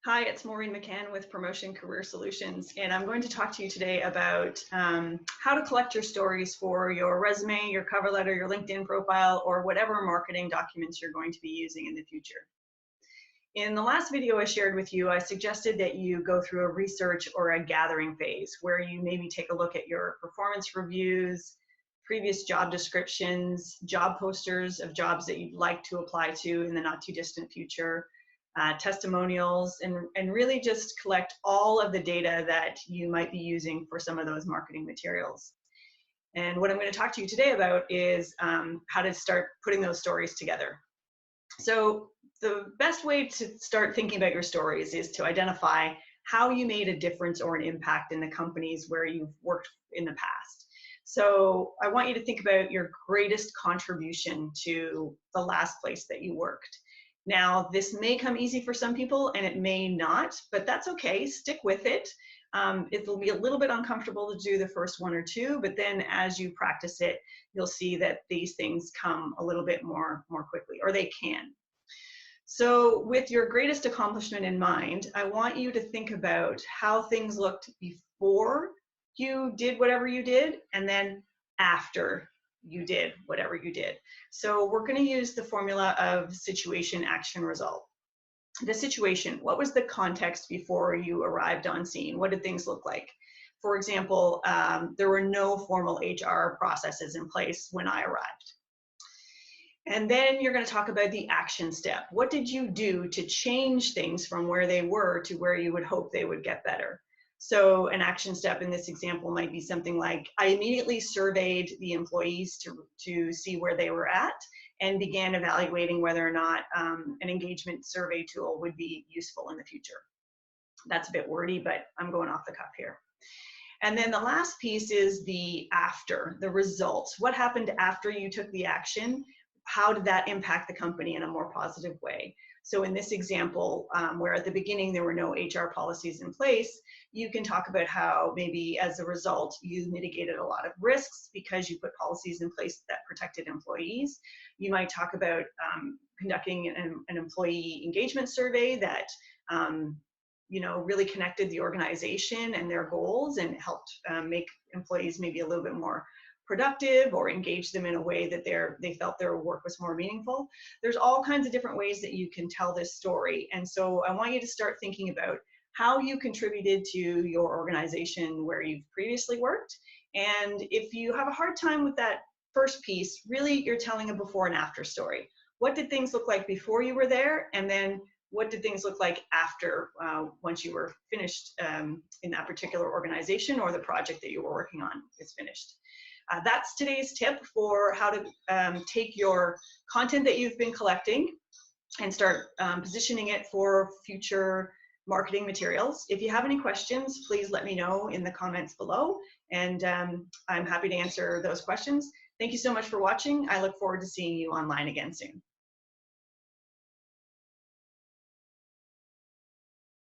Hi, it's Maureen McCann with Promotion Career Solutions, and I'm going to talk to you today about how to collect your stories for your resume, your cover letter, your LinkedIn profile, or whatever marketing documents you're going to be using in the future. In the last video I shared with you, I suggested that you go through a research or a gathering phase where you maybe take a look at your performance reviews, previous job descriptions, job posters of jobs that you'd like to apply to in the not too distant future, testimonials, and really just collect all of the data that you might be using for some of those marketing materials. And what I'm going to talk to you today about is how to start putting those stories together. So the best way to start thinking about your stories is to identify how you made a difference or an impact in the companies where you've worked in the past. So I want you to think about your greatest contribution to the last place that you worked. Now, this may come easy for some people and it may not, but that's okay. Stick with it. It'll be a little bit uncomfortable to do the first one or two, but then as you practice it, you'll see that these things come a little bit more quickly, or they can. So with your greatest accomplishment in mind, I want you to think about how things looked before you did whatever you did, and then after you did whatever you did. So we're going to use the formula of situation, action, result. The situation, what was the context before you arrived on scene? What did things look like? For example, there were no formal HR processes in place when I arrived. And then you're going to talk about the action step. What did you do to change things from where they were to where you would hope they would get better? So an action step in this example might be something like, I immediately surveyed the employees to see where they were at and began evaluating whether or not an engagement survey tool would be useful in the future. That's a bit wordy, but I'm going off the cuff here. And then the last piece is the after, the results. What happened after you took the action? How did that impact the company in a more positive way? So in this example, where at the beginning there were no HR policies in place, you can talk about how maybe as a result you mitigated a lot of risks because you put policies in place that protected employees. You might talk about conducting an employee engagement survey that really connected the organization and their goals and helped make employees maybe a little bit more productive or engage them in a way that they felt their work was more meaningful. There's all kinds of different ways that you can tell this story. And so I want you to start thinking about how you contributed to your organization where you've previously worked. And if you have a hard time with that first piece, really you're telling a before and after story. What did things look like before you were there? And then what did things look like after, once you were finished in that particular organization or the project that you were working on is finished? That's today's tip for how to take your content that you've been collecting and start positioning it for future marketing materials. If you have any questions, please let me know in the comments below, and I'm happy to answer those questions. Thank you so much for watching. I look forward to seeing you online again soon.